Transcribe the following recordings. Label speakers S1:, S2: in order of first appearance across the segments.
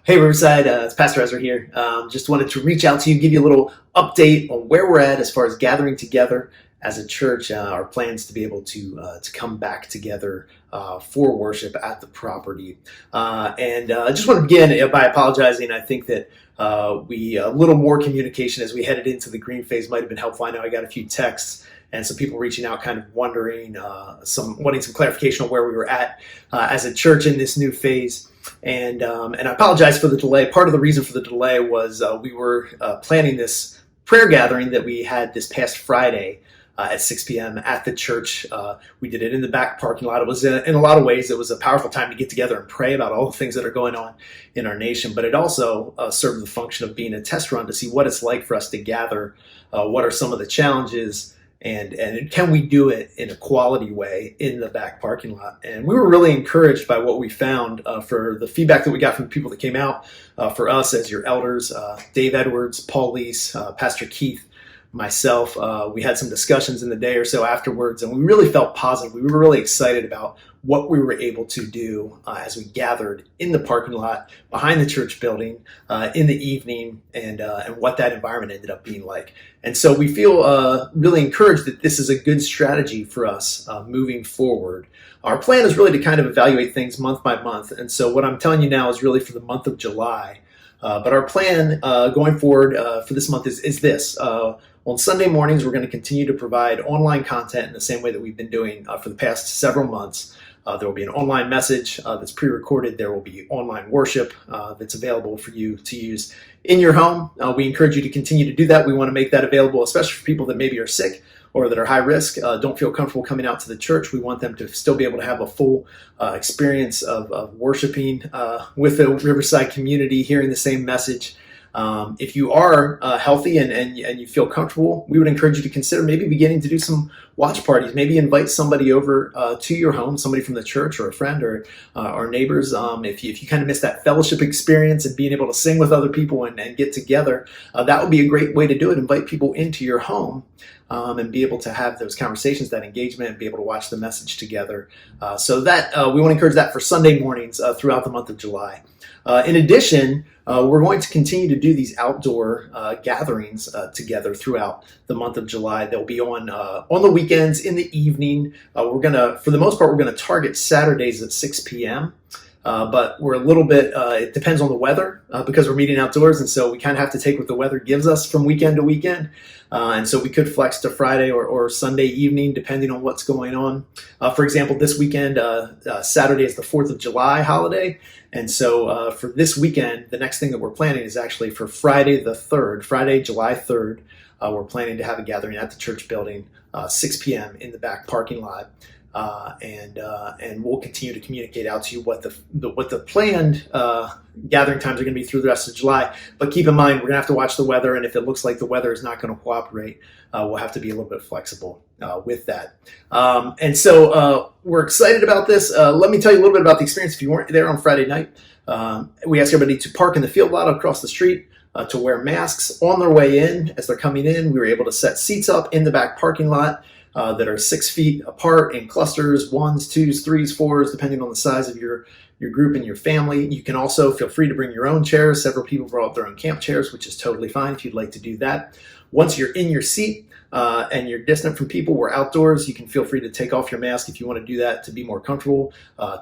S1: Hey Riverside, it's Pastor Ezra here. Just wanted to reach out to you, give you a little update on where we're at as far as gathering together as a church. Our plans to be able to come back together for worship at the property. I just want to begin by apologizing. I think that we a little more communication as we headed into the green phase might have been helpful. I know I got a few texts and some people reaching out, kind of wondering, wanting some clarification on where we were at as a church in this new phase. And I apologize for the delay. Part of the reason for the delay was we were planning this prayer gathering that we had this past Friday at 6 p.m. at the church. We did it in the back parking lot. It was, in a lot of ways, it was a powerful time to get together and pray about all the things that are going on in our nation. But it also served the function of being a test run to see what it's like for us to gather. What are some of the challenges? And can we do it in a quality way in the back parking lot? And we were really encouraged by what we found for the feedback that we got from the people that came out. For us as your elders, Dave Edwards, Paul Leese, Pastor Keith, myself, we had some discussions in the day or so afterwards, and we really felt positive. We were really excited about what we were able to do as we gathered in the parking lot behind the church building in the evening, and what that environment ended up being like. And so we feel really encouraged that this is a good strategy for us moving forward. Our plan is really to kind of evaluate things month by month. And so what I'm telling you now is really for the month of July. But our plan going forward for this month is this. On Sunday mornings, we're going to continue to provide online content in the same way that we've been doing for the past several months. There will be an online message that's pre-recorded. There will be online worship that's available for you to use in your home. We encourage you to continue to do that. We want to make that available, especially for people that maybe are sick or that are high risk, don't feel comfortable coming out to the church. We want them to still be able to have a full experience of worshiping with the Riverside community, hearing the same message. If you are healthy and you feel comfortable, we would encourage you to consider maybe beginning to do some watch parties. Maybe invite somebody over to your home, somebody from the church or a friend or neighbors. If you kind of miss that fellowship experience and being able to sing with other people and get together, that would be a great way to do it. Invite people into your home and be able to have those conversations, that engagement, and be able to watch the message together. So that we want to encourage that for Sunday mornings throughout the month of July. In addition, we're going to continue to do these outdoor gatherings together throughout the month of July. They'll be on the weekends in the evening. For the most part, we're gonna target Saturdays at 6 p.m. But we're a little bit, it depends on the weather because we're meeting outdoors, and so we kind of have to take what the weather gives us from weekend to weekend. And so we could flex to Friday or Sunday evening, depending on what's going on. For example, this weekend, Saturday is the 4th of July holiday. And so for this weekend, the next thing that we're planning is actually for Friday the 3rd, Friday, July 3rd. We're planning to have a gathering at the church building, 6 p.m. in the back parking lot. And we'll continue to communicate out to you what the planned gathering times are going to be through the rest of July. But keep in mind, we're going to have to watch the weather, and if it looks like the weather is not going to cooperate, we'll have to be a little bit flexible with that. And so we're excited about this. Let me tell you a little bit about the experience if you weren't there on Friday night. We asked everybody to park in the field lot across the street, to wear masks on their way in. As they're coming in, we were able to set seats up in the back parking lot that are 6 feet apart in clusters, 1s, 2s, 3s, 4s, depending on the size of your group and your family. You can also feel free to bring your own chairs. Several people brought their own camp chairs, which is totally fine if you'd like to do that. Once you're in your seat and you're distant from people, we're outdoors. You can feel free to take off your mask if you want to do that to be more comfortable,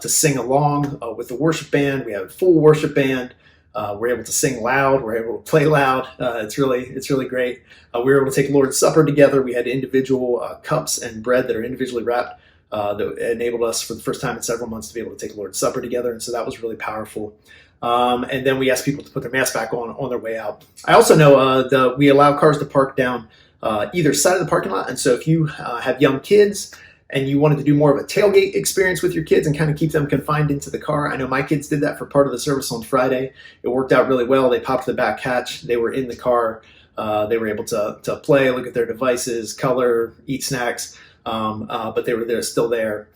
S1: to sing along with the worship band. We have a full worship band. We're able to sing loud. We're able to play loud. It's really great. We were able to take Lord's Supper together. We had individual cups and bread that are individually wrapped that enabled us for the first time in several months to be able to take Lord's Supper together. And so that was really powerful. And then we asked people to put their masks back on their way out. I also know we allow cars to park down either side of the parking lot. And so if you have young kids and you wanted to do more of a tailgate experience with your kids and kind of keep them confined into the car. I know my kids did that for part of the service on Friday. It worked out really well. They popped the back hatch. They were in the car. They were able to play, look at their devices, color, eat snacks, but they're still there.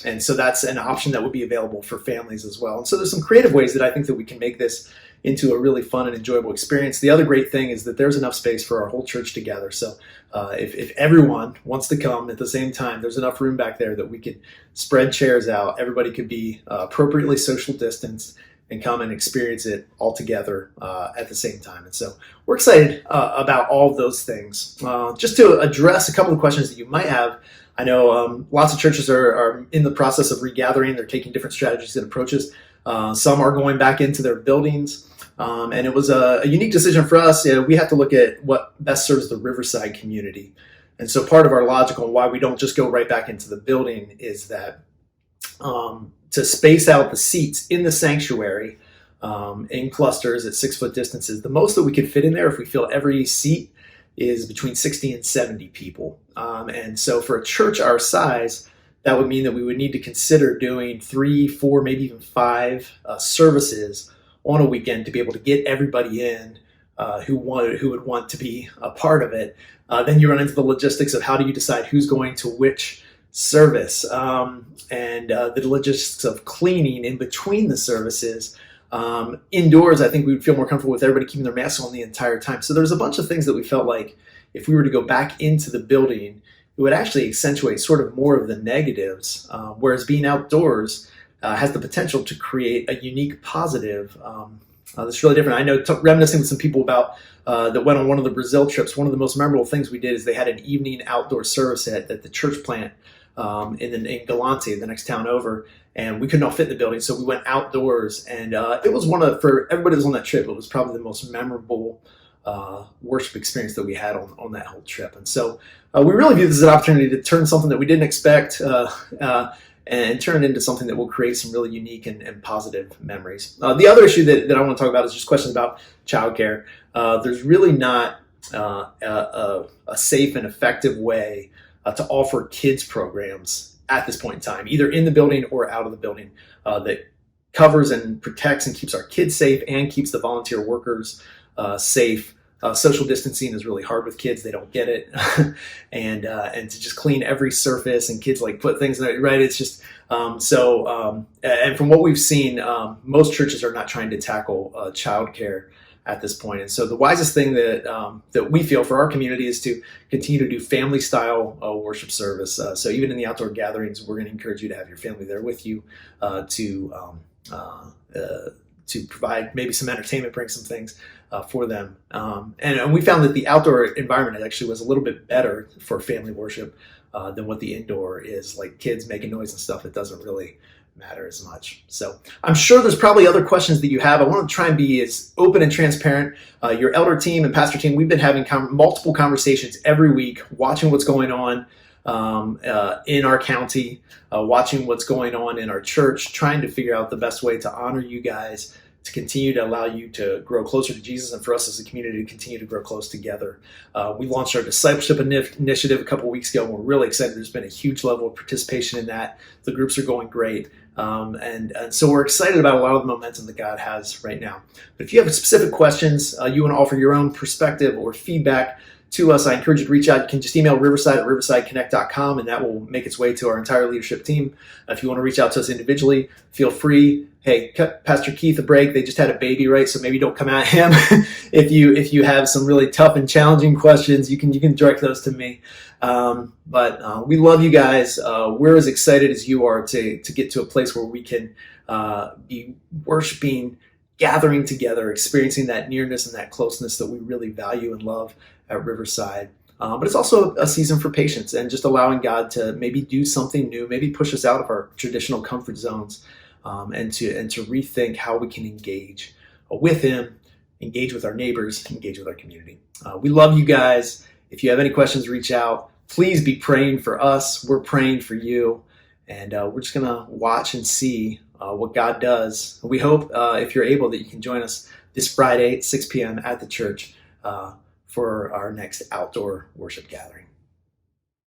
S1: And so that's an option that would be available for families as well. And so there's some creative ways that I think that we can make this into a really fun and enjoyable experience. The other great thing is that there's enough space for our whole church to gather. So if everyone wants to come at the same time, there's enough room back there that we could spread chairs out. Everybody could be appropriately social distanced and come and experience it all together at the same time. And so we're excited about all of those things. Just to address a couple of questions that you might have, I know lots of churches are in the process of regathering. They're taking different strategies and approaches. Some are going back into their buildings. And it was a unique decision for us. We have to look at what best serves the Riverside community. And so part of our logical and why we don't just go right back into the building is that to space out the seats in the sanctuary in clusters at 6 foot distances, the most that we could fit in there if we fill every seat is between 60 and 70 people. And so for a church our size, that would mean that we would need to consider doing 3, 4, maybe even 5 services on a weekend to be able to get everybody in who would want to be a part of it. Then you run into the logistics of how do you decide who's going to which service, and the logistics of cleaning in between the services. Indoors, I think we would feel more comfortable with everybody keeping their masks on the entire time. So there's a bunch of things that we felt like if we were to go back into the building, it would actually accentuate sort of more of the negatives, whereas being outdoors has the potential to create a unique positive that's really different. I know, reminiscing with some people about that went on one of the Brazil trips, one of the most memorable things we did is they had an evening outdoor service at the church plant in Galante, the next town over, and we couldn't all fit in the building, so we went outdoors, and it was for everybody that was on that trip, it was probably the most memorable worship experience that we had on that whole trip. And so we really view this as an opportunity to turn something that we didn't expect and turn it into something that will create some really unique and positive memories. The other issue that I want to talk about is just questions about childcare. There's really not a safe and effective way to offer kids programs at this point in time, either in the building or out of the building, that covers and protects and keeps our kids safe and keeps the volunteer workers safe. Social distancing is really hard with kids; they don't get it, and to just clean every surface and kids like put things in it, right. It's just and from what we've seen, most churches are not trying to tackle childcare at this point. And so the wisest thing that we feel for our community is to continue to do family style worship service. So even in the outdoor gatherings, we're going to encourage you to have your family there with you to provide maybe some entertainment, bring some things for them. And we found that the outdoor environment actually was a little bit better for family worship than what the indoor is. Like kids making noise and stuff, it doesn't really matter as much. So I'm sure there's probably other questions that you have. I want to try and be as open and transparent. Your elder team and pastor team, we've been having multiple conversations every week, watching what's going on in our county, watching what's going on in our church, trying to figure out the best way to honor you guys, to continue to allow you to grow closer to Jesus, and for us as a community to continue to grow close together. We launched our discipleship initiative a couple weeks ago, and we're really excited. There's been a huge level of participation in that. The groups are going great. And so we're excited about a lot of the momentum that God has right now. But if you have specific questions, you want to offer your own perspective or feedback to us, I encourage you to reach out. You can just email Riverside at riversideconnect.com, and that will make its way to our entire leadership team. If you want to reach out to us individually, feel free. Hey, cut Pastor Keith a break. They just had a baby, right? So maybe don't come at him. If you have some really tough and challenging questions, you can direct those to me. But we love you guys. We're as excited as you are to get to a place where we can be worshiping, gathering together, experiencing that nearness and that closeness that we really value and love at Riverside. But it's also a season for patience and just allowing God to maybe do something new, maybe push us out of our traditional comfort zones, and to rethink how we can engage with Him, engage with our neighbors, engage with our community. We love you guys. If you have any questions, reach out. Please be praying for us. We're praying for you. And we're just going to watch and see what God does. We hope, if you're able, that you can join us this Friday at 6 p.m. at the church for our next outdoor worship gathering.